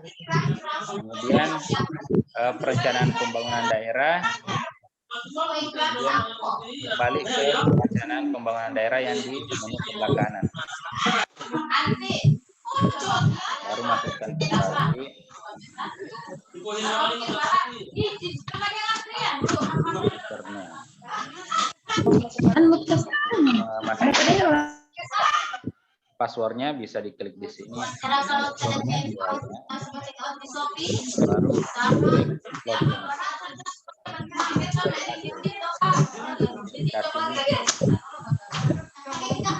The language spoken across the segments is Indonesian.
Kemudian perencanaan pembangunan daerah. Kemudian balik ke perencanaan pembangunan daerah yang di menu sebelah kanan. Baru masukkan kembali. Passwordnya bisa diklik di sini. Baru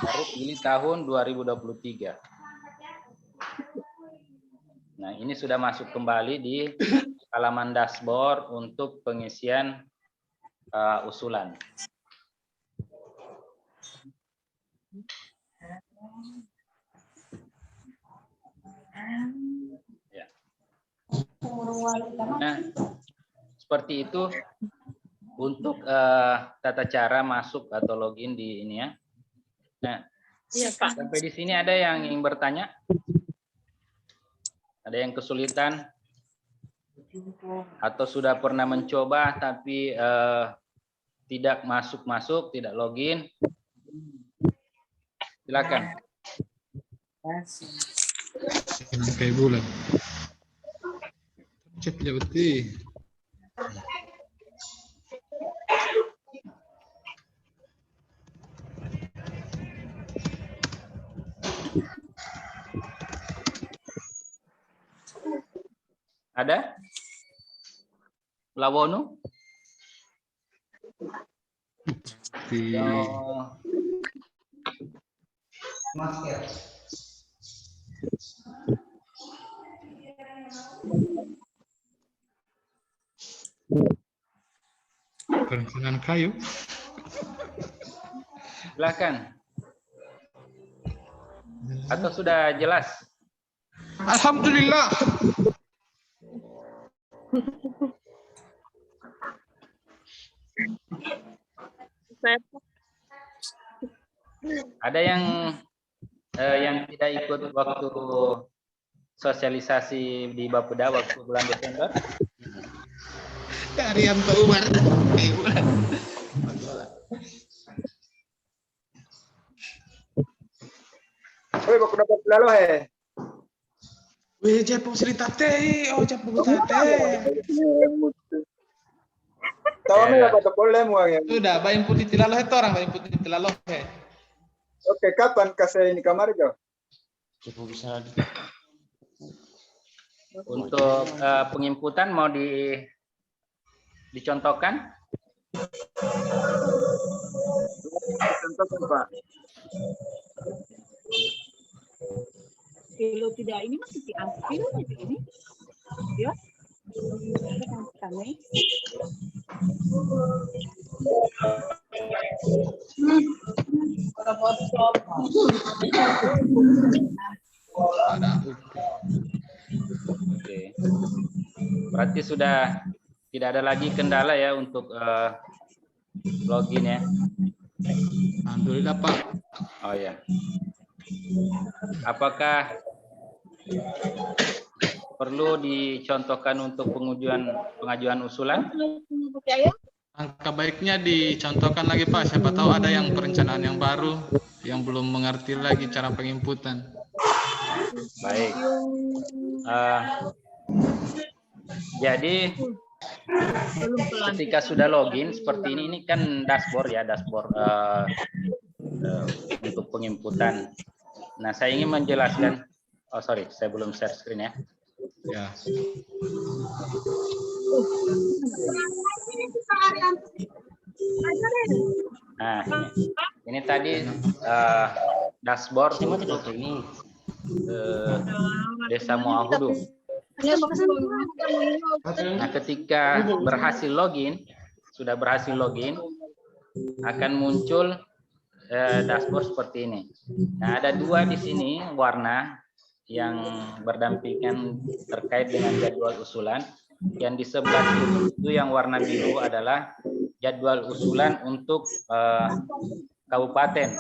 baru pilih tahun 2023. Nah, ini sudah masuk kembali di halaman dashboard untuk pengisian usulan. Ya. Nah, seperti itu untuk tata cara masuk atau login di ini ya. Nah, Iya, Pak. sampai di sini ada yang ingin bertanya? Ada yang kesulitan? Atau sudah pernah mencoba tapi tidak masuk, tidak login? Silakan. Kayak bulan. Cek jauh. Ada? Lawono? Di perencanaan kayu. Silakan. Atau sudah jelas? Alhamdulillah. Ada yang tidak ikut waktu sosialisasi di Bapeda waktu bulan Desember? Dari yang Umar. Oi, baku dapat lalu Weh, japo cerita teh, japo cerita teh. Tahu nih apa boleh muang. Sudah, bayin putih tilaloh itu orang, bayin putih tilaloh. Oke, kapan kasih ini kamar kau? Untuk penginputan mau dicontohkan? Contohkan, Pak. Kalau tidak ini masih diambil ini. Ya. Kami. Oke. Berarti sudah tidak ada lagi kendala ya untuk login ya. Alhamdulillah, Pak. Oh ya. Apakah perlu dicontohkan untuk pengajuan usulan? Angka baiknya dicontohkan lagi, Pak. Siapa tahu ada yang perencanaan yang baru yang belum mengerti lagi cara penginputan. Baik. Jadi ketika sudah login seperti ini kan dashboard ya, dashboard untuk penginputan. Nah, saya ingin menjelaskan. Oh sorry, saya belum share screen ya. Ya. Nah, ini tadi dashboard untuk Desa Moahudu. Nah, ketika berhasil login, sudah berhasil login, akan muncul dashboard seperti ini. Nah, ada dua di sini warna yang berdampingan terkait dengan jadwal usulan. Yang di sebelah kiri itu yang warna biru adalah jadwal usulan untuk kabupaten.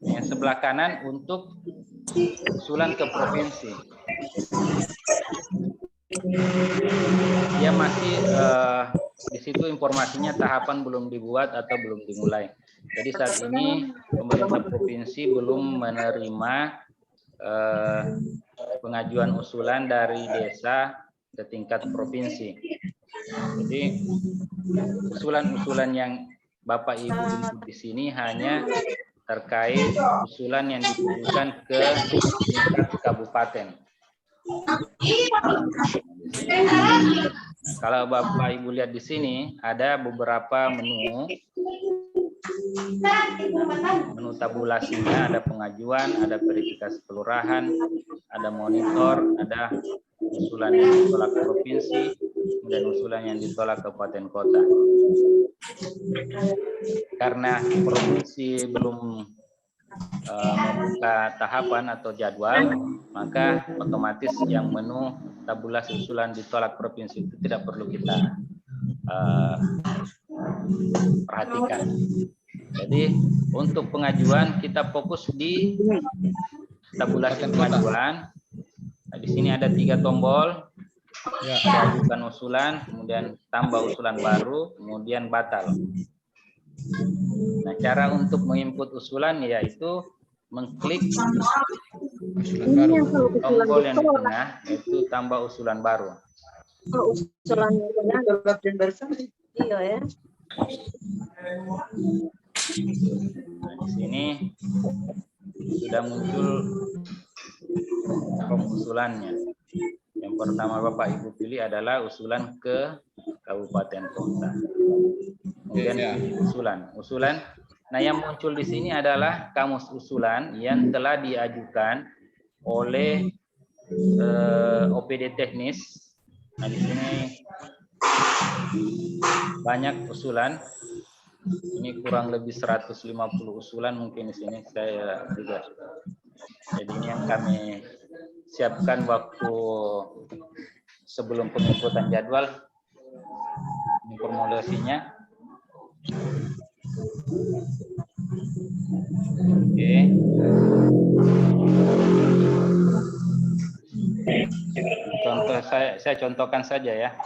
Yang sebelah kanan untuk usulan ke provinsi. dia masih di situ informasinya tahapan belum dibuat atau belum dimulai. Jadi saat ini pemerintah provinsi belum menerima pengajuan usulan dari desa ke tingkat provinsi. Jadi usulan-usulan yang Bapak Ibu input di sini hanya terkait usulan yang ditujukan ke tingkat kabupaten. Kalau Bapak Ibu lihat di sini ada beberapa menu tabulasinya, ada pengajuan, ada verifikasi kelurahan, ada monitor, ada usulan yang ditolak provinsi, dan usulan yang ditolak kabupaten kota. Karena provinsi belum membuka tahapan atau jadwal, maka otomatis yang menu tabulasi usulan ditolak provinsi itu tidak perlu kita perhatikan. Jadi untuk pengajuan kita fokus di tabulasi pengajuan. Nah, di sini ada 3 tombol. Ajukan usulan, kemudian tambah usulan baru, kemudian batal. Nah, cara untuk menginput usulan yaitu mengklik tombol yang di tengah, yaitu tambah usulan baru. Usulan iya ya. Nah, di sini sudah muncul usulannya. Yang pertama Bapak Ibu pilih adalah usulan ke kabupaten kota. Kemudian usulan. Nah, yang muncul di sini adalah kamus usulan yang telah diajukan oleh OPD teknis. Nah, di sini banyak usulan. Ini kurang lebih 150 usulan mungkin di sini saya juga. Jadi ini yang kami siapkan waktu sebelum penginputan jadwal. Ini formulasinya. Oke. Contoh saya contohkan saja ya.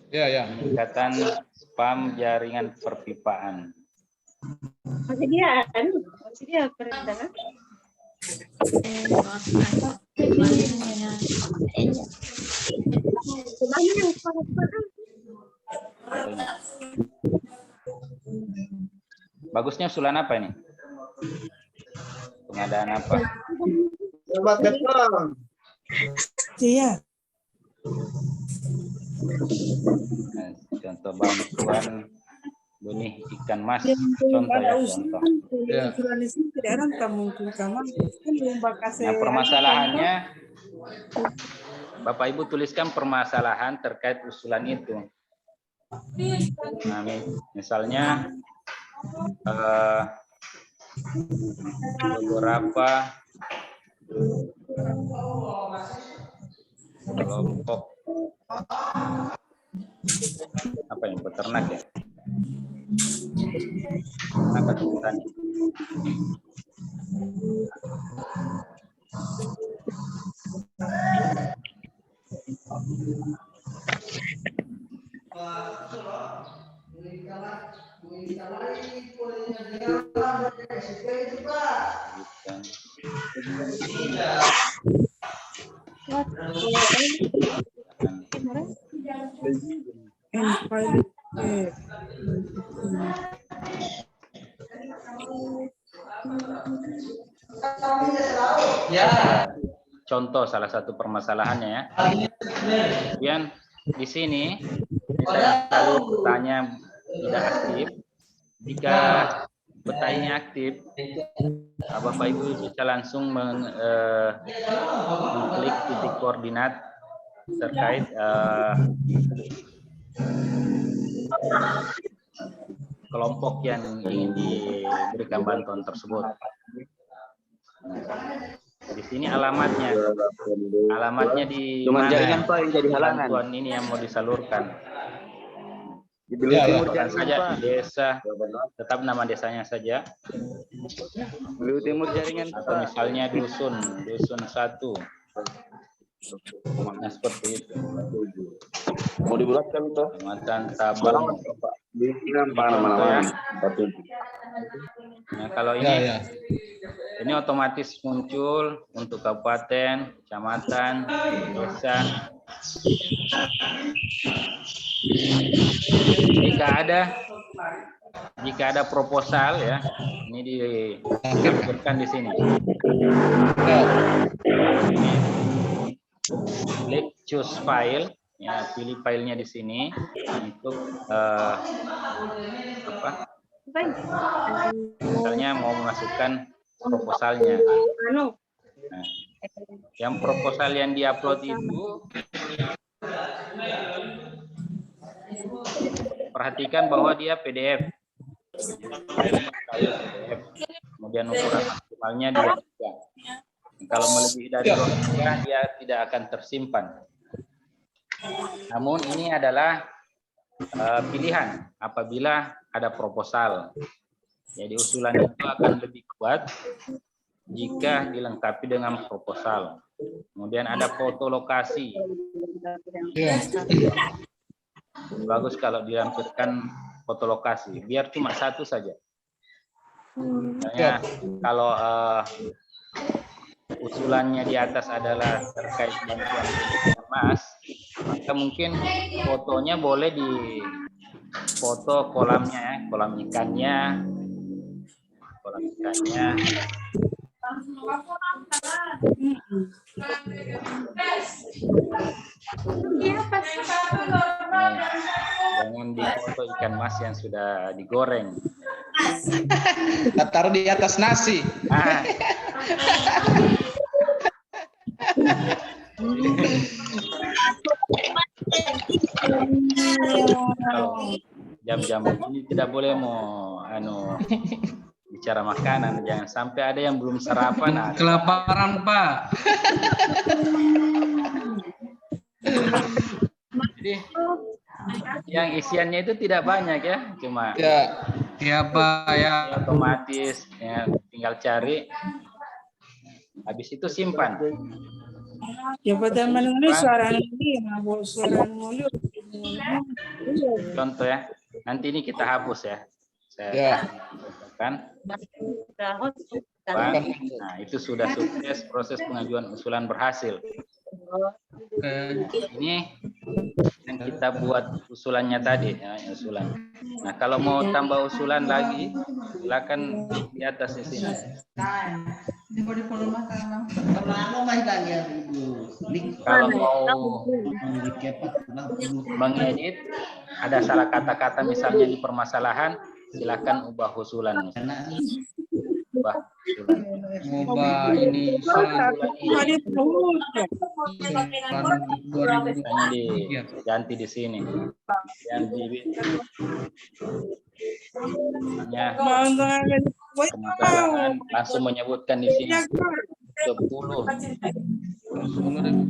Ya. Peningkatan spam jaringan perpipaan. Masih dia perintah. Bagusnya usulan apa ini? Pengadaan apa? Iya. Nah, contoh bantuan benih ikan mas, contoh ya, contoh. Nah, permasalahannya Bapak Ibu tuliskan permasalahan terkait usulan itu. Nah, misalnya beberapa kelompok apa yang peternak ya? Apa petani? Ya, contoh salah satu permasalahannya ya. Kemudian di sini misalnya kalau petanya tidak aktif, jika petanya aktif, Bapak Ibu bisa langsung mengklik titik koordinat terkait kelompok yang ingin diberikan bantuan tersebut. Di sini alamatnya di mana jaringan Pak yang jadi halangan. Bantuan ini yang mau disalurkan. Di Beliau Timur Bukan jaringan saja Pak. di desa, tetap nama desanya saja. Beliau Timur jaringan Atau Pak. misalnya dusun 1. Nah, seperti itu. Mau dibulatkan tuh. Kecamatan Tabang. Bikin mana-mana. Nah, kalau ini ini otomatis muncul untuk kabupaten, kecamatan, desa. Jika ada proposal ya, ini ditampilkan di sini. Klik choose file, ya pilih filenya di sini untuk misalnya mau memasukkan proposalnya. Nah, yang proposal yang diupload itu perhatikan bahwa dia PDF. Kemudian ukuran maksimalnya 2 GB. Kalau melebihi dari 2 GB dia tidak akan tersimpan. Namun ini adalah pilihan apabila ada proposal. Jadi usulan itu akan lebih kuat jika dilengkapi dengan proposal. Kemudian ada foto lokasi. Bagus kalau dilampirkan foto lokasi, biar cuma 1 saja. Misalnya kalau usulannya di atas adalah terkait bantuan Mas, maka mungkin fotonya boleh di foto kolamnya ya, kolam ikannya. Jangan di foto ikan mas yang sudah digoreng. Taruh di atas nasi. Kalau jam-jam ini tidak boleh mau bicara makanan, jangan sampai ada yang belum sarapan. Kelaparan, Pak. Jadi yang isiannya itu tidak banyak ya, cuma ya Pak ya, otomatis ya, tinggal cari, habis itu simpan. Contoh ya, nanti ini kita hapus ya. Kan? Nah, itu sudah sukses, proses pengajuan usulan berhasil. Ini yang kita buat usulannya tadi ya, usulan. Nah, kalau mau tambah usulan lagi, silakan di atas di sini. Kalau mau mengedit, ada salah kata-kata misalnya di permasalahan, silakan ubah usulan. Ubah ini diganti di sini. Yang di permasalahan langsung menyebutkan di sini 10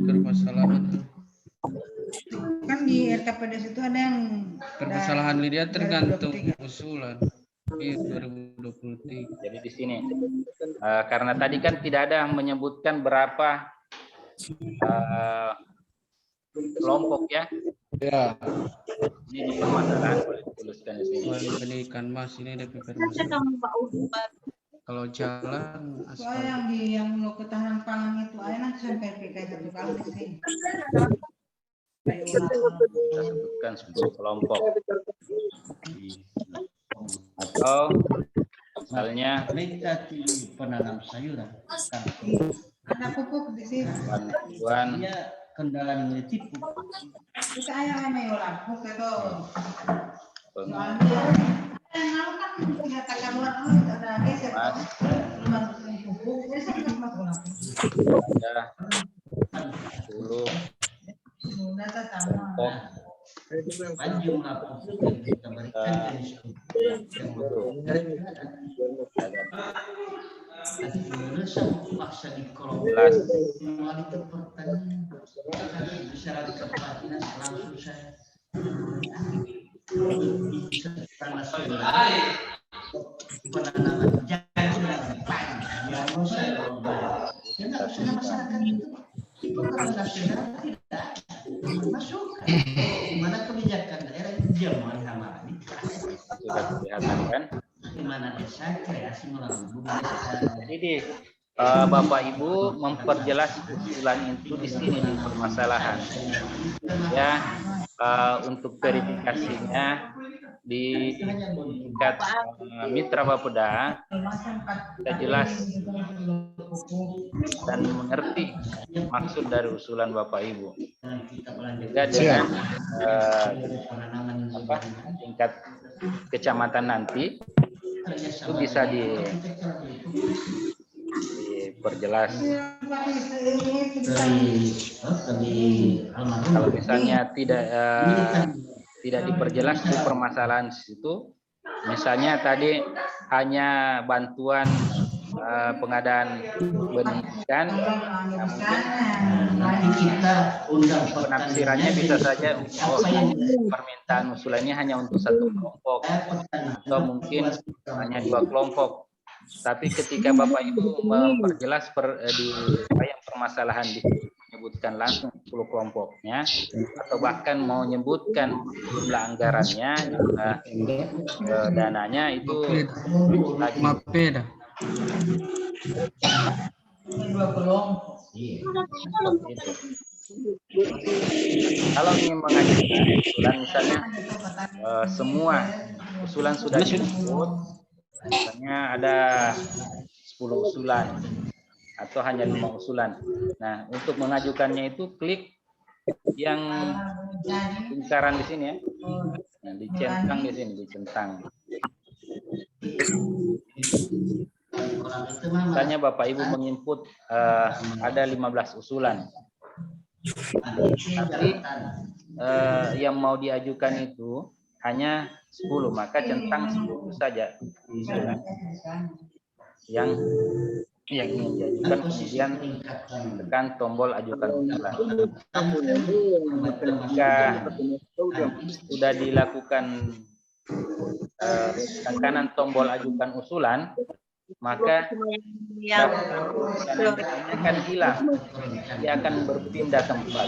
permasalahan. Kan di RKPDS itu ada yang permasalahan Lydia tergantung usulan. 2023. Jadi di sini karena tadi kan tidak ada yang menyebutkan berapa kelompok ya. Ya. Ini di permasalahan boleh dituliskan di sini. Pendidikan mas ini ada kalau jalan soal yang mau ketahanan pangan itu ada nanti sampai PK 1 kali di sini. Kita sebutkan 10 kelompok. Atau misalnya penanam sayuran, ada pupuk di sini. bantuan kendaraan multi pupuk. Kita ayam mayola pupuk itu. Soalnya yang kan menyatakan luar ada geser pupuk. Jadi saya ada 10 kelompok Jumlah pupuk yang kita berikan Indonesia paksa di kolom itu pertanyaan bicara di kepelatihan langsung saya nasional penanaman jangan masyarakat itu kreasi melalui budaya. Jadi Bapak Ibu memperjelas usulan itu di sini di permasalahan. Ya, untuk verifikasinya di tingkat mitra Bapeda kita jelas dan mengerti maksud dari usulan Bapak Ibu. Juga dengan tingkat kecamatan nanti itu bisa diperjelas. Kalau misalnya tidak diperjelas di permasalahan situ, misalnya tadi hanya bantuan pengadaan benih ikan, nanti kita undang penafsirannya bisa saja permintaan usulannya hanya untuk satu kelompok atau mungkin hanya 2 kelompok. Tapi ketika Bapak Ibu memperjelas di permasalahan menyebutkan langsung 10 kelompoknya atau bahkan mau menyebutkan jumlah anggarannya, jumlah dananya itu lagi. Kalau ingin mengajukan usulan misalnya semua usulan sudah disebut, misalnya ada 10 usulan atau hanya 5 usulan. Nah, untuk mengajukannya itu klik yang lingkaran di sini ya. Nah, dicentang di sini, dicentang. Misalnya Bapak Ibu menginput ada 15 usulan. Tapi yang mau diajukan itu hanya 10, maka centang 10 saja usulan yang ingin diajukan, kemudian tekan tombol ajukan usulan. Ketika sudah dilakukan tekanan tombol ajukan usulan, maka akan hilang, dia akan berpindah tempat.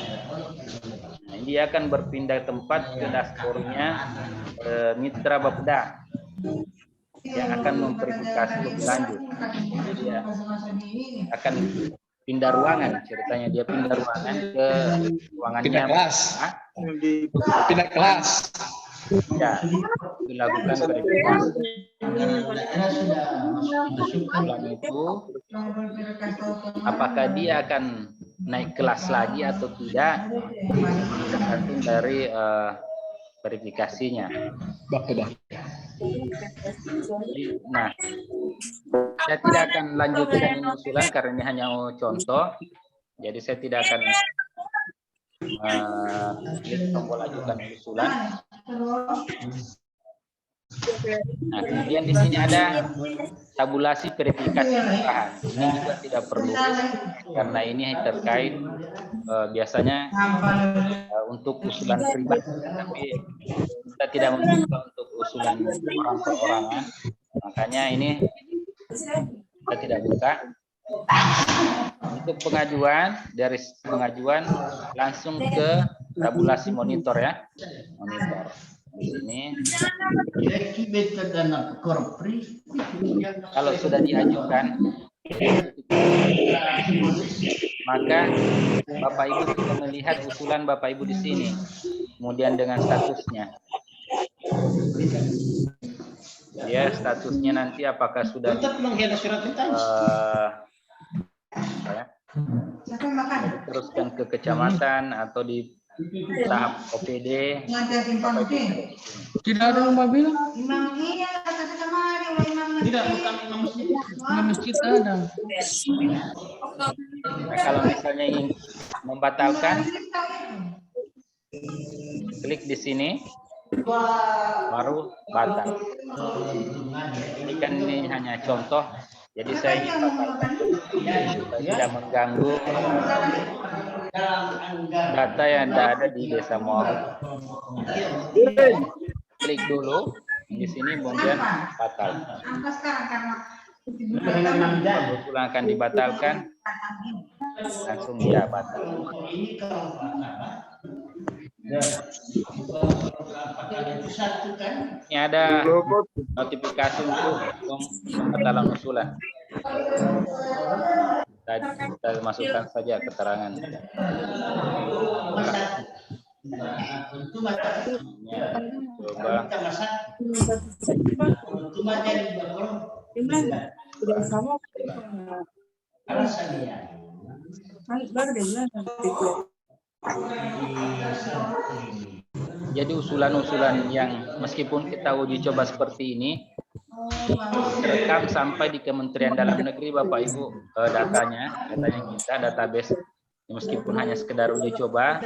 Dia akan berpindah tempat ke dashboardnya mitra Bapeda yang akan memverifikasi lebih lanjut. Jadi dia akan pindah ruangan, ceritanya dia pindah ruangan ke ruangannya. Pindah kelas. Pindah kelas. Ya, dilakukan verifikasi. Setelah itu, apakah dia akan naik kelas lagi atau tidak, tergantung dari verifikasinya. Nah, saya tidak akan lanjutkan ini usulan karena ini hanya contoh, jadi saya tidak akan tombol ajukan usulan. Nah, kemudian di sini ada tabulasi verifikasi tambahan. Ini juga tidak perlu karena ini terkait biasanya untuk usulan pribadi, tapi kita tidak membuka untuk usulan orang perorangan. Makanya ini kita tidak buka. Untuk pengajuan, dari pengajuan langsung ke tabulasi monitor ya, monitor. Di sini kalau sudah diajukan, maka Bapak Ibu bisa melihat usulan Bapak Ibu di sini, kemudian dengan statusnya. Ya, statusnya nanti apakah sudah teruskan ke kecamatan atau di tahap OPD. Tidak ada Mbak bilang. Tidak, bukan imam masjid. Imam masjid ada. Nah, kalau misalnya ingin membatalkan, klik di sini, baru batal. Ini kan ini hanya contoh, jadi saya ingin batalkan tidak mengganggu data yang ada di Desa Moahu. Klik dulu di sini, kemudian batal. Usulan akan dibatalkan, langsung dia batal. Satu kan? Ini ada notifikasi untuk pembatalan usulan. Kita masukkan saja keterangan. Untuk mata Ya, coba. untuk mata di bawah. Udah sama. Alasan ya. Kan baru dia bilang nanti. Jadi usulan-usulan yang meskipun kita uji coba seperti ini, rekam sampai di Kementerian Dalam Negeri, Bapak Ibu, datanya kita database, meskipun hanya sekedar uji coba,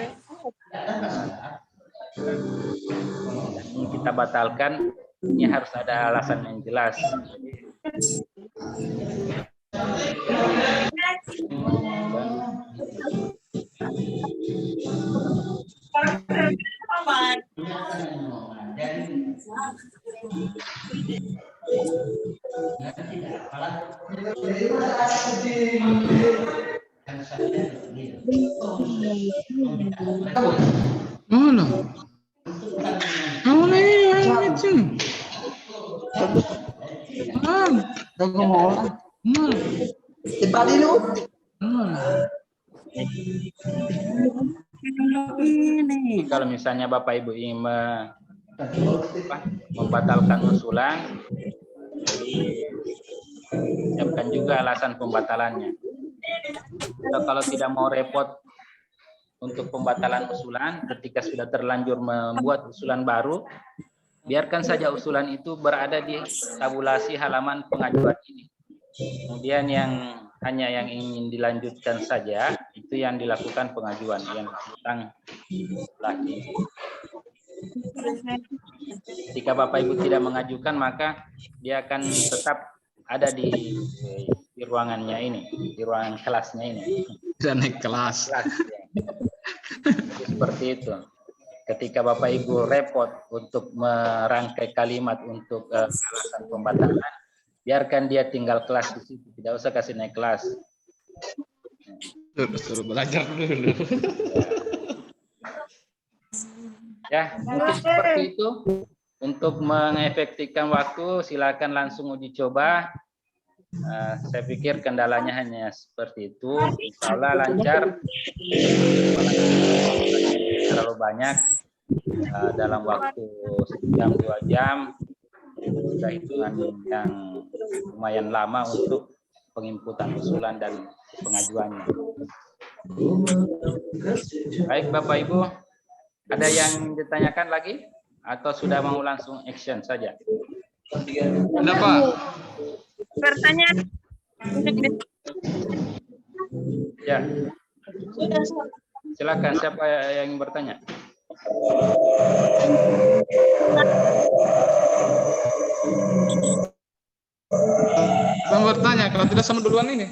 ini kita batalkan, ini harus ada alasan yang jelas. Kalau misalnya Bapak Ibu ingin membatalkan usulan, siapkan juga alasan pembatalannya. Atau kalau tidak mau repot untuk pembatalan usulan, ketika sudah terlanjur membuat usulan baru, biarkan saja usulan itu berada di tabulasi halaman pengajuan ini. Kemudian hanya yang ingin dilanjutkan saja, itu yang dilakukan pengajuan, yang tentang lagi. Jika Bapak Ibu tidak mengajukan, maka dia akan tetap ada di ruangannya ini, di ruangan kelasnya ini. Bisa naik kelas. Seperti itu. Ketika Bapak Ibu repot untuk merangkai kalimat untuk alasan pembatalan, biarkan dia tinggal kelas di situ, tidak usah kasih naik kelas. Suruh belajar dulu. Ya, mungkin seperti itu. Untuk mengefektifkan waktu, silakan langsung uji coba. Saya pikir kendalanya hanya seperti itu. Insya Allah lancar. Terlalu banyak dalam waktu 1-2 jam. Sudah hitungan yang lumayan lama untuk penginputan usulan dan pengajuannya. Baik Bapak Ibu, ada yang ditanyakan lagi atau sudah mau langsung action saja? Ada Pak? Pertanyaan. Ya. Silakan, siapa yang bertanya? Saya bertanya, kalau tidak sama duluan ini.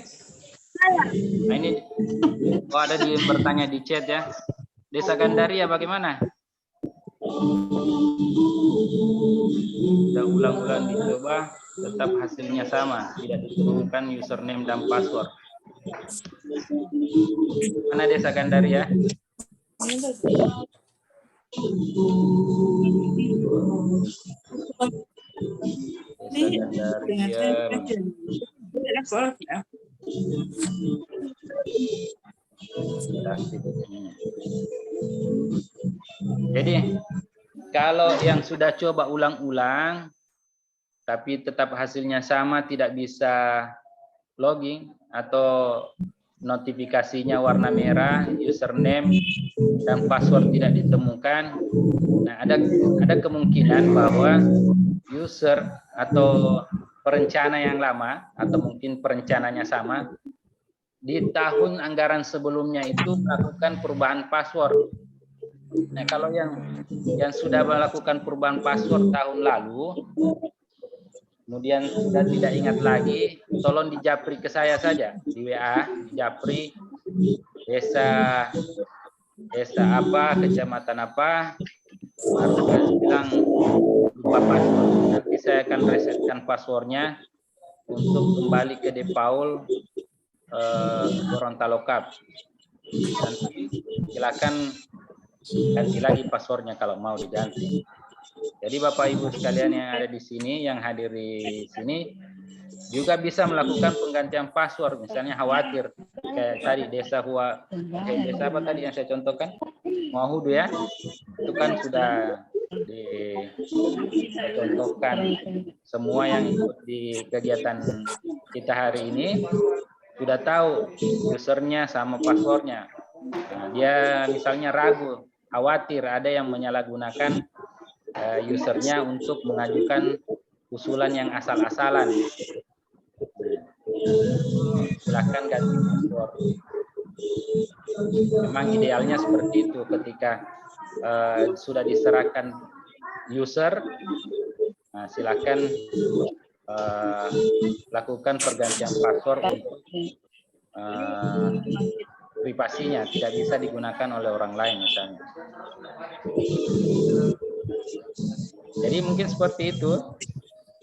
Nah, ini ada di bertanya di chat ya. Desa Gandaria bagaimana? Sudah ulang-ulang dicoba, tetap hasilnya sama, tidak ditemukan username dan password. Mana Desa Gandaria? Desa Gandaria. Jadi kalau yang sudah coba ulang-ulang tapi tetap hasilnya sama, tidak bisa login atau notifikasinya warna merah, username dan password tidak ditemukan, nah ada kemungkinan bahwa user atau perencana yang lama atau mungkin perencananya sama, di tahun anggaran sebelumnya itu melakukan perubahan password. Nah, kalau yang sudah melakukan perubahan password tahun lalu, kemudian sudah tidak ingat lagi, tolong dijapri ke saya saja di WA, dijapri desa apa, kecamatan apa, atau bilang lupa password. Nanti saya akan resetkan passwordnya untuk kembali ke Depaul Gorontalo Cup. Nanti silakan ganti lagi passwordnya kalau mau diganti. Jadi Bapak Ibu sekalian yang ada di sini, yang hadir di sini, juga bisa melakukan penggantian password. Misalnya khawatir, kayak tadi desa apa tadi yang saya contohkan, Muahudu ya, itu kan sudah dicontohkan semua yang ikut di kegiatan kita hari ini sudah tahu usernya sama passwordnya. Nah, dia misalnya ragu, khawatir ada yang menyalahgunakan usernya untuk mengajukan usulan yang asal-asalan. Silakan ganti password. Memang idealnya seperti itu ketika sudah diserahkan user, nah, silakan lakukan pergantian password untuk privasinya, tidak bisa digunakan oleh orang lain misalnya. Jadi mungkin seperti itu.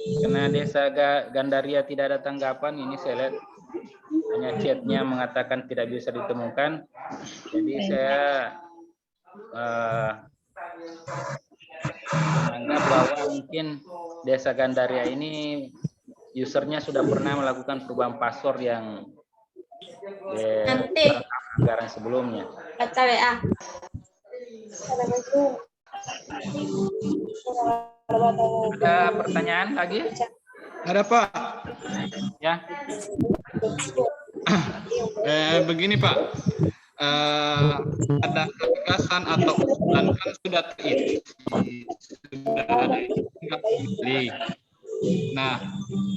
Karena Desa Gandaria tidak ada tanggapan, ini saya lihat hanya chatnya mengatakan tidak bisa ditemukan. Jadi saya menganggap bahwa mungkin Desa Gandaria ini usernya sudah pernah melakukan perubahan password yang anggaran sebelumnya. Ada pertanyaan lagi? Ada Pak. Ya. Begini Pak, ada gagasan atau usulan kan sudah ada tinggal pilih. Nah,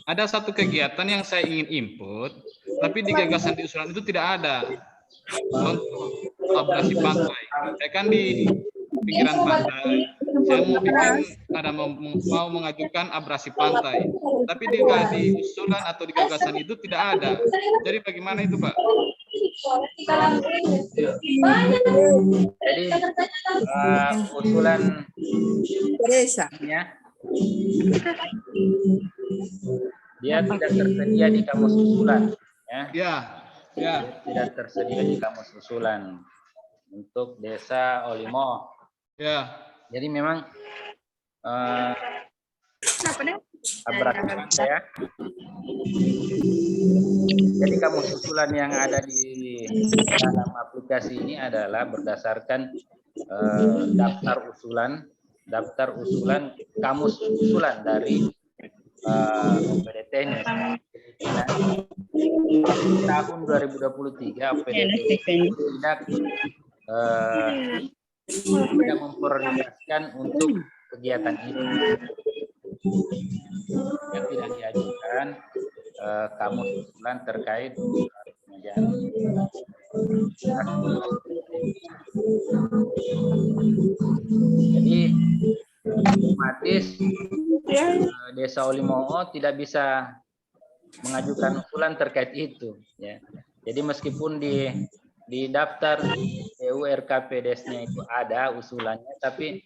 ada satu kegiatan yang saya ingin input, tapi di gagasan di usulan itu tidak ada. Contoh abrasi pantai. Saya kan di pinggiran pantai. Saya mau mau mengajukan abrasi pantai, tapi di usulan atau di gagasan itu tidak ada. Jadi bagaimana itu Pak? Jadi usulan dia tidak tersedia di kamus usulan, ya. Ya. Tidak tersedia di kamus usulan untuk Desa Olimo. Ya. Jadi memang abrasi pantai ya. Jadi kamus usulan yang ada di dalam aplikasi ini adalah berdasarkan daftar usulan kamus usulan dari OPD Teknis. Tahun 2023 OPD tidak memprioritaskan untuk kegiatan ini. Yang tidak diajukan kamus usulan terkait jadi otomatis Desa Olimo tidak bisa mengajukan usulan terkait itu, ya. Jadi meskipun di daftar RKPDes-nya itu ada usulannya, tapi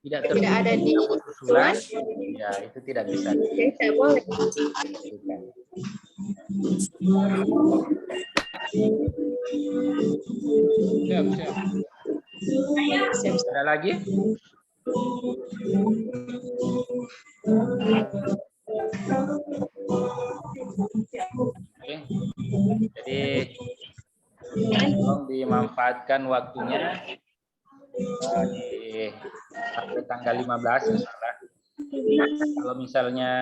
tidak ada di usulan, ya itu tidak bisa. Siap. Ada lagi? Oke. Jadi tolong dimanfaatkan waktunya sampai tanggal 15 misalnya. Kalau misalnya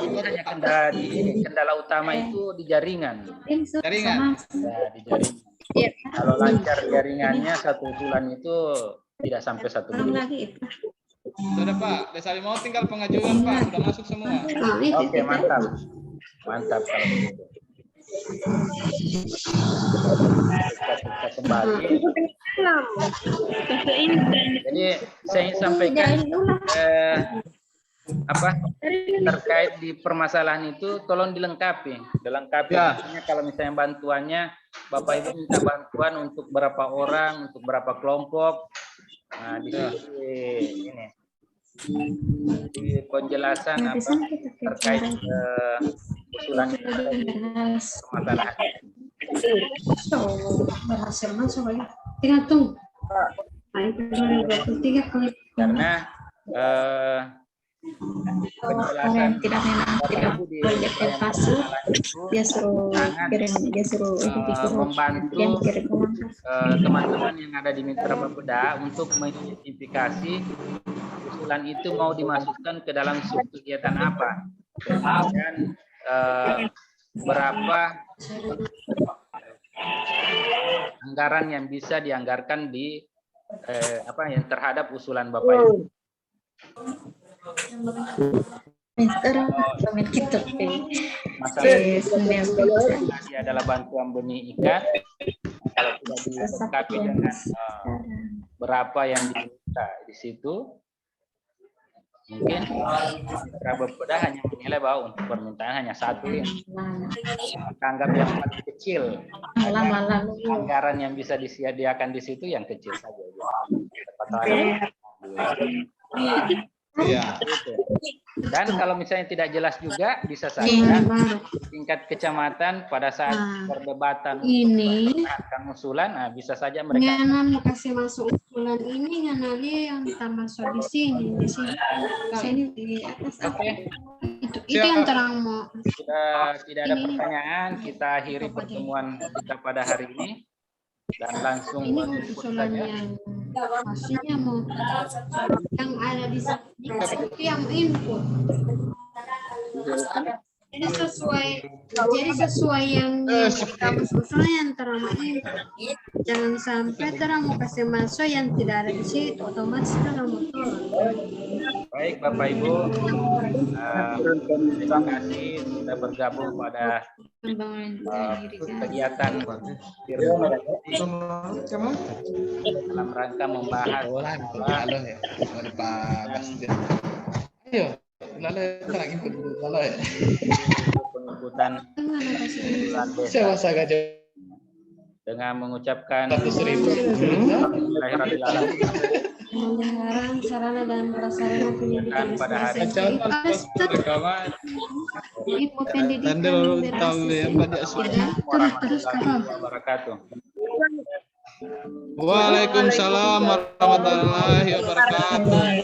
ini hanya kendala utama itu di jaringan. Jaringan. Ya, di jaringan. Kalau lancar jaringannya satu usulan itu tidak sampai 1 menit. Sudah Pak, Desa Olimo tinggal pengajuan Pak, sudah masuk semua. Oke, mantap. Mantap kalau begitu. Kita kembali. Jadi saya ingin sampaikan terkait di permasalahan itu tolong dilengkapi. Ya. Misalnya kalau misalnya bantuannya Bapak Ibu minta bantuan untuk berapa orang, untuk berapa kelompok. Nah, di sini ini. Di penjelasan terkait usulan permasalahan. karena penjelasan tidak boleh pasuk, dia suruh membantu teman-teman yang ada di Mitra Bapeda untuk mengidentifikasi usulan itu mau dimasukkan ke dalam subkegiatan apa, dan berapa anggaran yang bisa dianggarkan di yang terhadap usulan Bapak Ibu. Masalah ini adalah bantuan benih ikan. Kalau sudah dilengkapi dengan berapa yang diminta di situ, mungkin Mitra Bapeda hanya menilai bahwa untuk permintaan hanya satu yang anggap yang paling kecil. Anggaran yang bisa disediakan di situ yang kecil saja. Ya. Dan kalau misalnya tidak jelas juga, bisa saja tingkat kecamatan pada saat perdebatan ini usulan, bisa saja mereka mau kasih masuk usulan ini yang kita masuk di sini di atas. Oke. Itu yang terang mau. Sudah tidak ada pertanyaan, kita akhiri pertemuan kita pada hari ini dan langsung Ini usulan yang maksudnya mau yang ada di sini itu yang input. Jadi sesuai yang kamu usulnya yang terang input. Jangan sampai terang mau kasih masuk yang tidak ada di situ, otomatis terang mau tolak. Baik Bapak Ibu, terima kasih sudah bergabung pada kegiatan dalam rangka membahas penyebutan dengan mengucapkan Pemeliharaan sarana dan prasarana pendidikan pada hari Waalaikumsalam warahmatullahi wabarakatuh.